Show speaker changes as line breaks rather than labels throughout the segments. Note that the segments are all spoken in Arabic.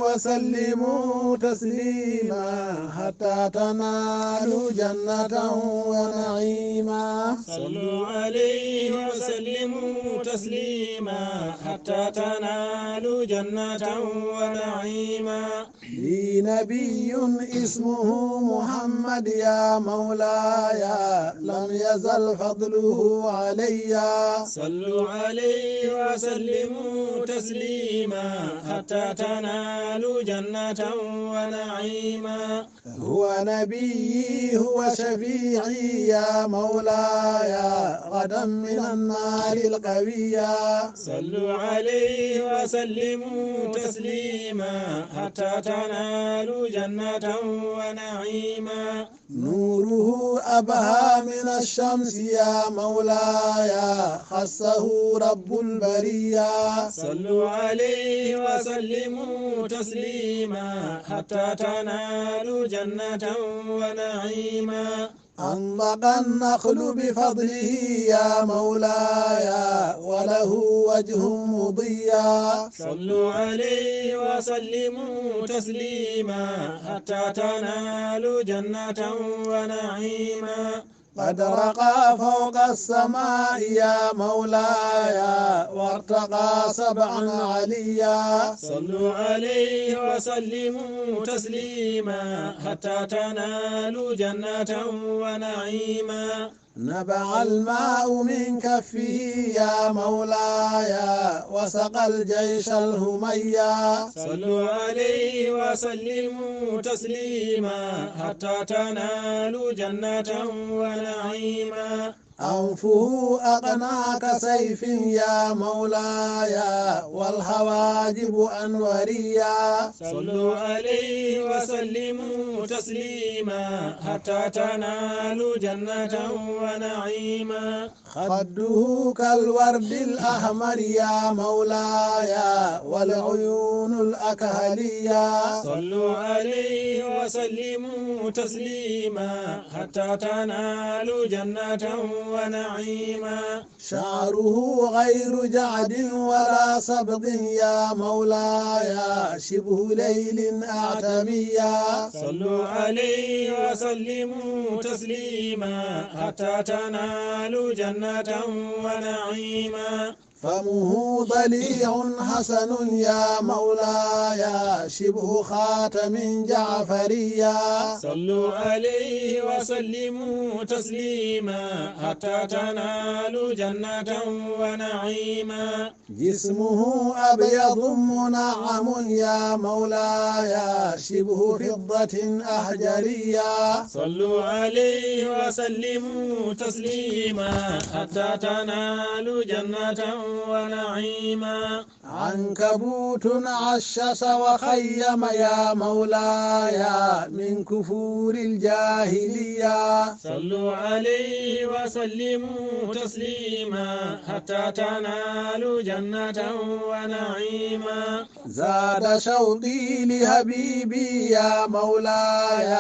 وسلموا تسليما حتى تنالوا جنة ونعيما.
صلوا عليه وسلموا تسليما حتى تنالوا جنة ونعيما.
لي نبي اسمه محمد يا مولاي لم يزل فضله علي.
صلوا عليه وسلموا تسليما حتى تنالوا جنة ونعيما.
هو نبيي هو شفيعي يا مولاي غدا من النار القوية.
صلوا عليه وسلموا تسليما حتى تنالوا جنة ونعيما.
نوره أبهى من الشمس يا مولاي خصه رب البرية.
صلوا عليه وسلموا تسليما حتى تنالوا جنة ونعيما.
أنطق النخل بفضله يا مولاي وله وجه مضيا.
صلوا عليه وسلموا تسليما حتى تنالوا جنة ونعيما.
قد رقى فوق السماء يا مولاي وارتقى سبعا عليا.
صلوا عليه وسلموا تسليما حتى تنالوا جنة ونعيما.
نبع الماء من كفه يا مولاي وسقى الجيش الهميا.
صلوا عليه وسلموا تسليما حتى تنالوا جنة ونعيما.
أنفه أقنى كسيف يا مولاي والحواجب أنوريا.
صلوا عليه وسلموا تسليما حتى تنالوا جنة ونعيما.
خده كالورد الأحمر يا مولاي والعيون الأكهلية.
صلوا عليه وسلموا تسليما حتى تنالوا جنة ونعيما.
شعره غير جعد ولا سبط يا مولاي شبه ليل أعتميا.
صلوا عليه وسلموا تسليما حتى تنالوا جنة ونعيما.
فمه ضليع حسن يا مولاي شبه خاتم جعفريا.
صلوا عليه وسلموا تسليما حتى تنالوا جنة ونعيما.
جسمه أبيض منعم يا مولاي شبه فضة أحجريا.
صلوا عليه وسلموا تسليما حتى تنالوا جنة ونعيما.
عنكبوت عشش وخيم يا مولاي من كفور الجاهلية.
صلوا عليه وسلموا تسليما حتى تنالوا جنة ونعيما.
زاد شوقي لحبيبي يا مولاي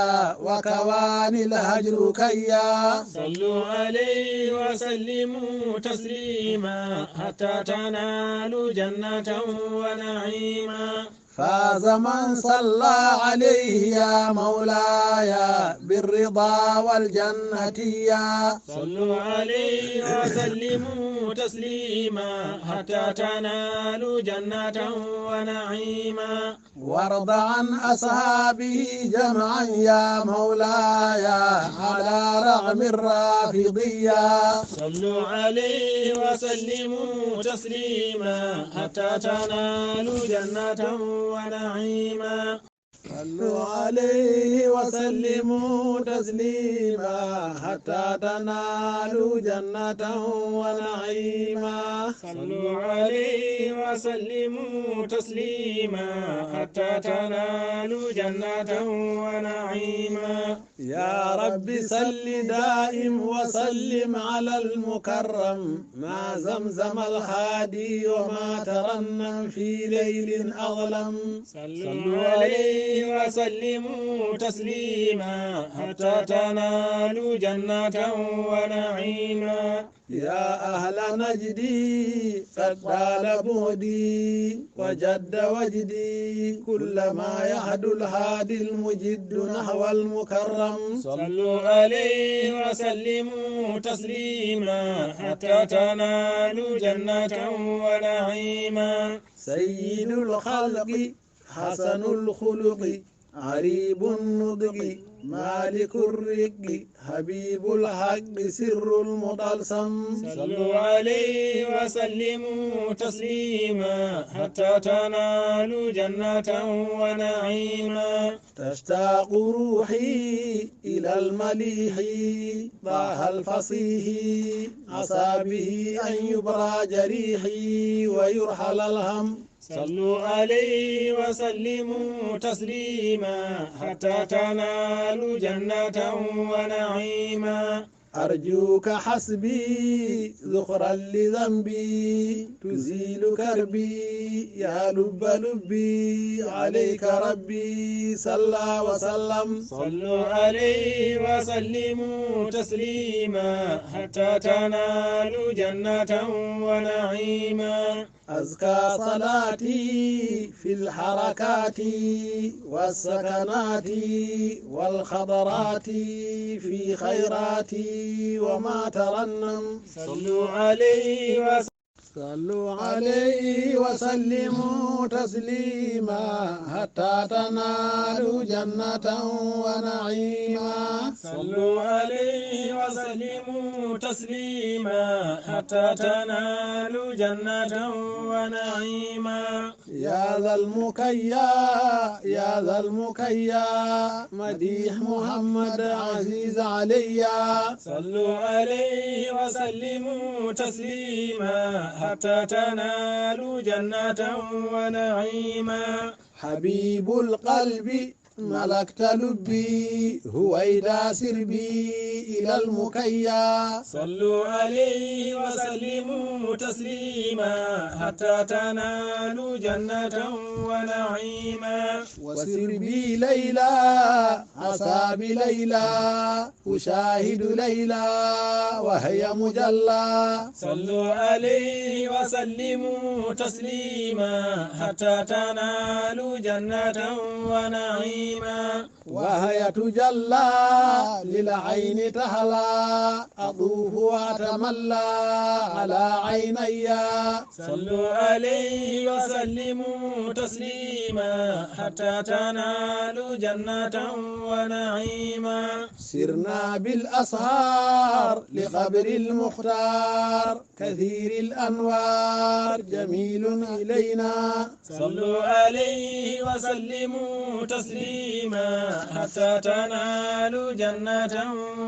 وكواني الهجر كيا.
صلوا عليه وسلموا تسليما حتى تنالوا جنة ونعيما.
فاز من صلى عليه يا مولاي بالرضا والجنة يا.
صلوا عليه وسلموا تسليما حتى تنالوا جنة ونعيما.
وارض عن أصحابه جمعا يا مولاي على رغم الرافضية.
صلوا عليه وسلموا تسليما حتى تنالوا جنة ونعيما.
صلوا عليه وسلموا تسليما حتى تنالوا جنة ونعيما.
صلوا عليه وسلموا تسليما حتى تنالوا جنة ونعيما.
يا رب صل دائم وسلم على المكرم ما زمزم الهادي وما ترنم في ليل أظلم.
صلوا عليه وسلموا تسليما حتى تنالوا جنة ونعيما.
يا أهل نجدي قد طال بعدي وجد وجدي كلما يهدو الهادي المجد نحو المكرم.
صلوا عليه وسلموا تسليما حتى تنالوا جنة ونعيما.
سيد الخلق حسن الخلق عريب النطق مالك الرق حبيب الحق سر المطلسم.
صلوا عليه وسلموا تسليما حتى تنالوا جنة ونعيما.
تشتاق روحي إلى المليح طه الفصيح عسى به أن يبرى جريحي ويرحل الهم.
صلوا عليه وسلموا تسليما حتى تنالوا جنة ونعيما.
أرجوك حسبي ذخرا لذنبي تزيل كربي يا لب لبي عليك ربي صلى وسلم.
صلوا عليه وسلموا تسليما حتى تنالوا جنة ونعيما.
أزكى صلاتي في الحركات والسكنات والخضرات في خيراتي وما ترنم.
صلوا عليه
وسلموا تسليما حتى تنالوا جنة ونعيما.
صلوا عليه وسلموا تسليما حتى تنالوا جنة ونعيما.
يا ذا المكيا يا ذا المكيا مديح محمد عزيز عليا.
صلوا عليه وسلموا تسليما حتى تنالوا جنة ونعيما.
حبيب القلب ملكت لبي هويدا سربي إلى المكيا.
صلوا عليه وسلموا تسليما حتى تنالوا جنة ونعيما.
وسربي ليلى عسى بليلى أشاهد ليلى وهي مجلى.
صلوا عليه وسلموا تسليما حتى تنالوا جنة ونعيما.
وهي تجلى للعين تهلى أطوف وأتملى على عيني.
صلوا عليه وسلموا تسليما حتى تنالوا جنة ونعيما.
سرنا بالأسهار لقبر المختار كثير الأنوار جميل إلينا.
صلوا عليه وسلموا تسليما حتى تنالوا جنة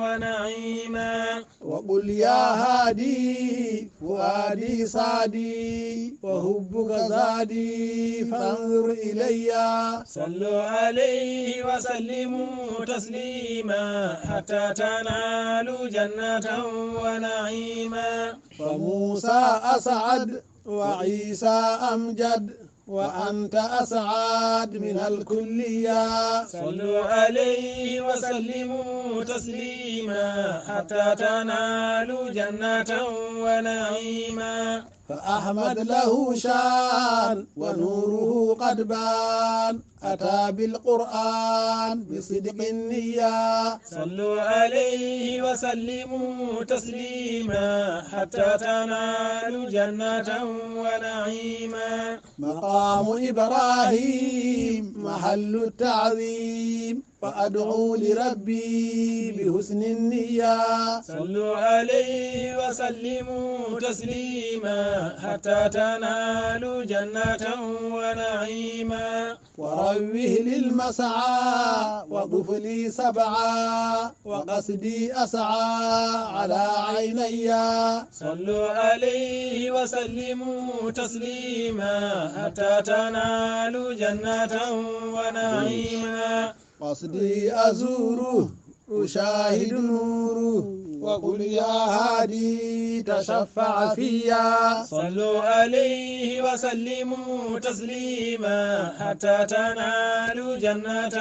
ونعيما.
وقل يا هادي فؤادي صادي وحبك زادي فانظر إلي.
صلوا عليه وسلموا تسليما حتى تنالوا جنة ونعيما.
فموسى أسعد وعيسى أمجد وأنت أسعد من الكلية.
صلوا عليه وسلموا تسليما حتى تنالوا جنة ونعيما.
فأحمد له شان ونوره قد بان أتى بالقرآن بصدق النية.
صلوا عليه وسلموا تسليما حتى تنالوا جنة ونعيما.
مقام إبراهيم محل التعظيم فأدعو لربي بحسن النية.
صلوا عليه وسلموا تسليما حتى تنالوا جنة ونعيما.
وروه للمسعى وضف لي سبعا وقصدي أسعى على عيني.
صلوا عليه وسلموا تسليما حتى تنالوا جنة ونعيما.
قصدي أزوره أشاهد نوره وقل يا هادي تشفع فيا.
صلوا عليه وسلموا تسليما حتى تنالوا جنة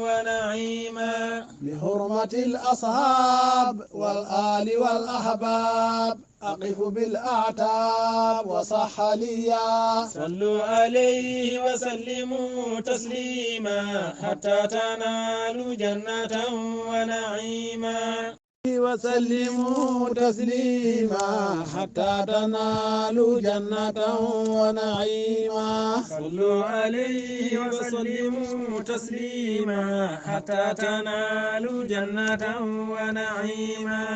ونعيما.
بحرمة الأصحاب والآل والأحباب أقف بالأعتاب وصح ليا.
صلوا عليه وسلموا تسليما حتى تنالوا جنة ونعيما.
وسلموا تسليما حتى تنالوا جنة ونعيما.
صلوا عليه وسلموا تسليما حتى تنالوا جنة ونعيما.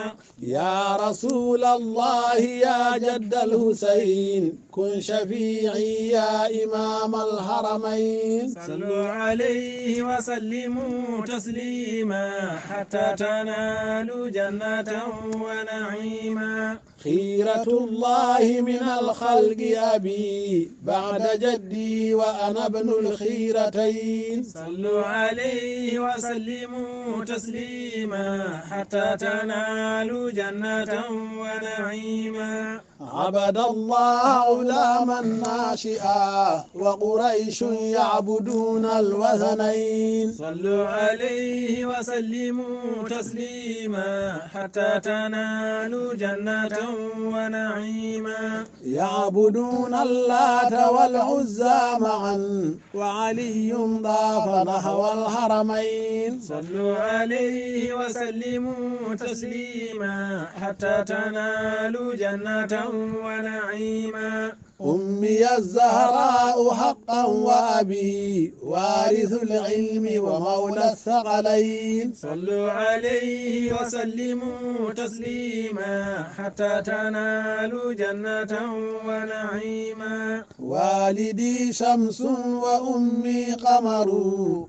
يا رسول الله يا جد الحسين كن شفيعي يا إمام الحرمين.
صلوا عليه وسلموا تسليما حتى تنالوا جنة ونعيما.
خيرة الله من الخلق أبي بعد جدي وأنا ابن الخيرتين.
صلوا عليه وسلموا تسليما حتى تنالوا جنة ونعيما.
عبد الله غلاما ناشئا وقريش يعبدون الوثنين.
صلوا عليه وسلموا تسليما حتى تنالوا جنة ونعيما.
يعبدون اللات والعزى معا وعلي ضاف نحو الحرمين.
صلوا عليه وسلموا تسليما حتى تنالوا جنة ونعيما.
أمي الزهراء حقا وأبي وارث العلم ومولى الثقلين.
صلوا عليه وسلموا تسليما حتى تنالوا جنة ونعيما.
والدي شمس وأمي قمر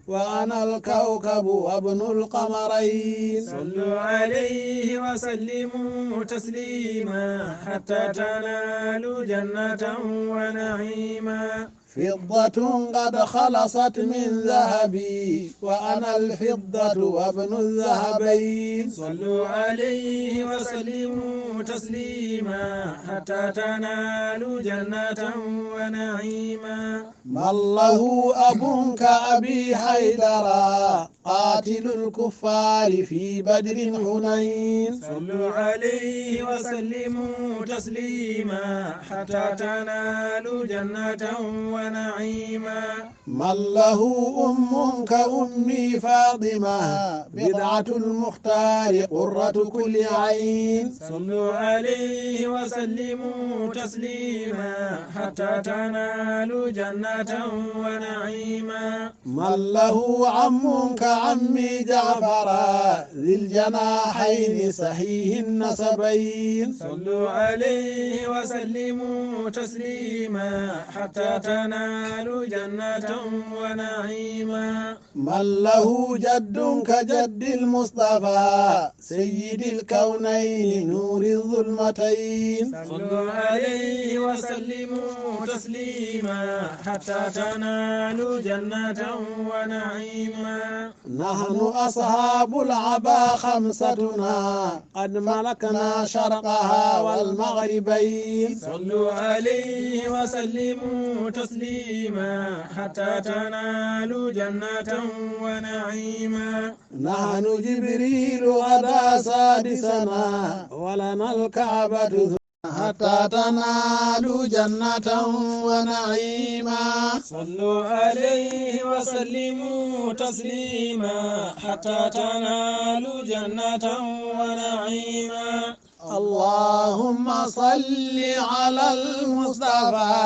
وأنا الكوكب وابن القمرين.
صلوا عليه وسلموا تسليما حتى تنالوا جنة ونعيما.
فضة قد خلصت من ذهبي وأنا الفضة وابن الذهبين.
صلوا عليه وسلموا تسليما حتى تنالوا جنة ونعيما.
من له أب كأبي حيدرا قاتل الكفار في بدر هنين.
صلوا عليه وسلموا تسليما حتى تنالوا جنة ونعيما.
من له أم كأمي فاطمة بدعة المختار قرة كل عين.
صلوا عليه وسلموا تسليما حتى تنالوا جنة ونعيما.
من له عم كعمي جعفرا ذي الجناحين صحيح النسبين.
صلوا عليه وسلموا تسليما حتى تنالوا جنة ونعيما.
من له جد كجد المصطفى سيد الكونين نور الظلمتين.
صلوا عليه وسلموا تسليما حتى تنالوا جنة ونعيما.
نحن أصحاب العبا خمستنا قد ملكنا شرقها والمغربين.
صلوا عليه وسلموا تسليما حتى تنالوا جنة ونعيما.
نحن جبريل غدا سادسنا ولنا الكعبة حتى تنالوا جنة ونعيما.
صلوا عليه وسلموا تسليما حتى تنالوا جنة ونعيما.
اللهم صل على المصطفى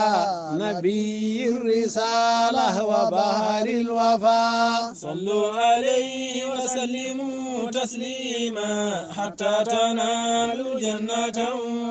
نبي الرسالة وبهر الوفاء.
صلوا عليه وسلموا تسليما حتى تنالوا جنة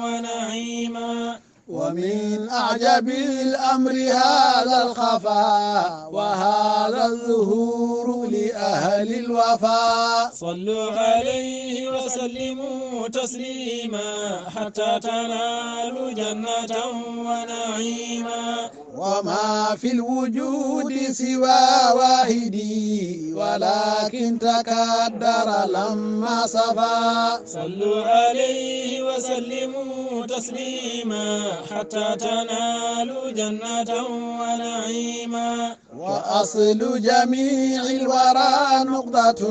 ونعيما.
ومن أعجب الأمر هذا الخفاء وهذا الظهور لأهل الوفاء.
صلوا عليه وسلموا تسليما حتى تنالوا جنة ونعيما.
وما في الوجود سوى واحدي ولكن تكدر لما صفا.
صلوا عليه وسلموا تسليما حتى تنالوا جنة ونعيما.
وأصل جميع الورى نقطة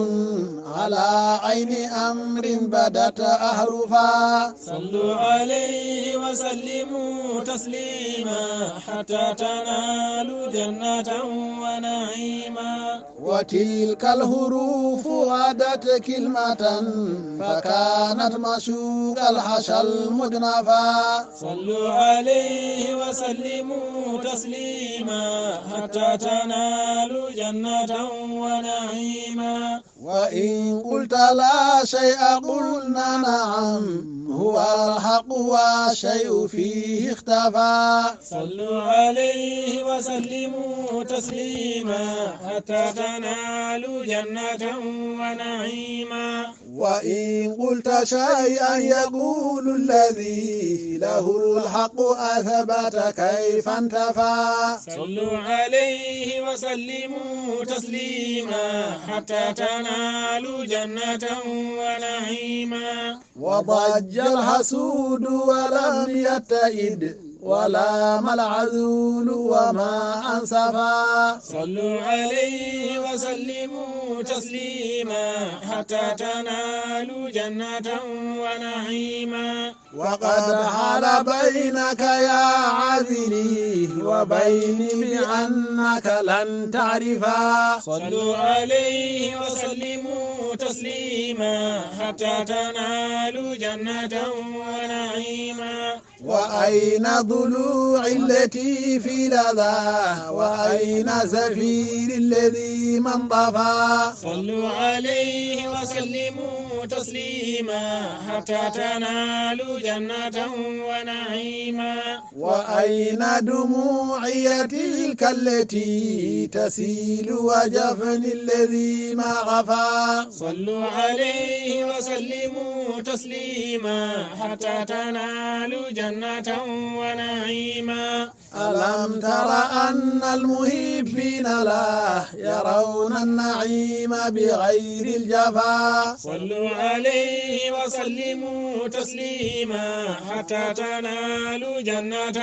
على عين أمر بدت أحرفا.
صلوا عليه وسلموا تسليما حتى تنالوا جنة ونعيما.
وتلك الحروف غدت كلمة فكانت مشوق الحشى المجنفا.
صلوا عليه وسلموا تسليما حتى تنالوا جنة ونعيما.
وإن قلت لا شيء قلنا نعم هو الحق والشيء فيه اختفى.
صلوا عليه وسلموا تسليما حتى تنالوا جنة ونعيما.
وإن قلت شيئا يقول الذي له الحق أثبت كيف انتفى.
صلوا عليه وسلموا تسليما حتى تنالوا جنة ونعيما.
وضج الحسود ولم يتئد ولام العذول وما أنصفا.
صلوا عليه وسلموا تسليما حتى تنالوا جنة ونعيما.
وقد حال بينك يا عذري وبيني بأنك لن تعرفا.
صلوا عليه وسلموا تسليما حتى تنالوا جنة ونعيما.
وأين ضلوع التي في لذا وأين زفير الذي من طفى.
صلوا عليه وسلموا تسليما حتى تنالوا جنة ونعيما.
وأين دموعي تلك التي تسيل وجفن الذي ما غفى.
صلوا عليه وسلموا تسليما حتى تنالوا جنة ونعيما.
ألم تر أن المحبين لا يرون النعيم بغير الجفا.
صلوا عليه وسلموا تسليما حتى تنالوا جنة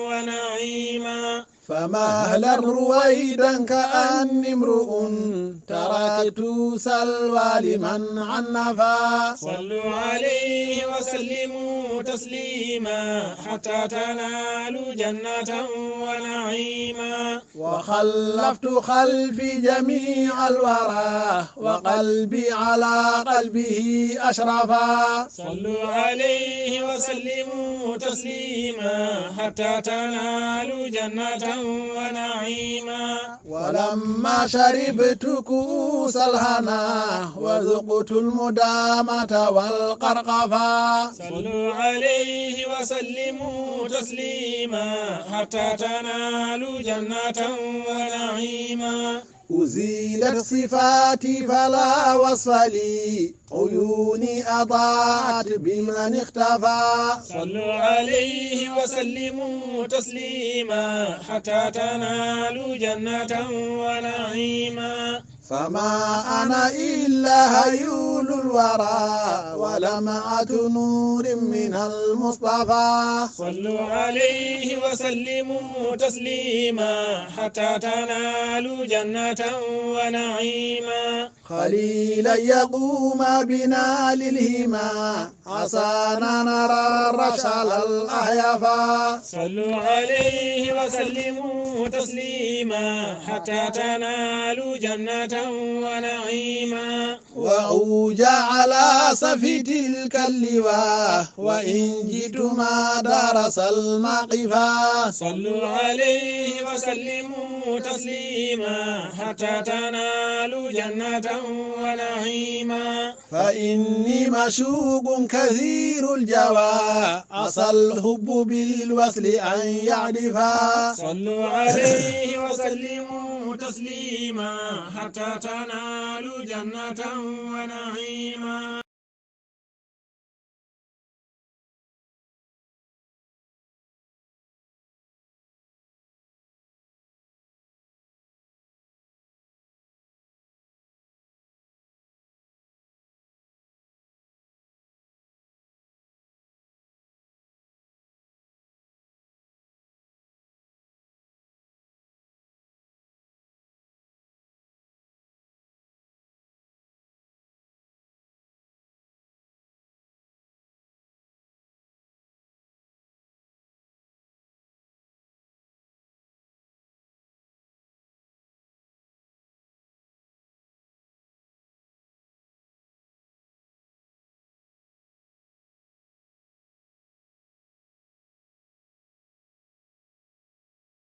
ونعيما.
فمهلا رويدا كأني امرؤ تركت سلوى لمن عنفا.
صلوا عليه وسلموا تسليما حتى تنالوا جنة ونعيما.
وخلفت خلفي جميع الورى وقلبي على قلبه أشرفا.
صلوا عليه وسلموا تسليما حتى تنالوا جنة ونعيما.
ولما شربت كؤوس الهنا وذقت المدامة والقرقفا.
صلوا عليه وسلموا تسليما حتى تنالوا جنة ونعيما.
أزيلت صفاتي فلا وصف لي عيوني أضاءت بمن اختفى.
صلوا عليه وسلموا تسليما حتى تنالوا جنة ونعيما.
فما أنا إلا هيول الورى ولمعة نور من المصطفى.
صلوا عليه وسلموا تسليما حتى تنالوا جنة ونعيما.
خليلا يقوم بنا للهما عسانا نرى الرشل الأحيفا.
صلوا عليه وسلموا تسليما حتى تنالوا جنة ونعيما
وعوج على صف تلك اللواء وإن جئتما درس المقفا
صلوا عليه وسلموا تسليما حتى تنالوا جنة ونعيما
فإني مشوق كثير الجوى عسى الحب بالوصل أن يعرفا
صلوا عليه وسلموا تسليما حتى تنالوا جنة ونعيما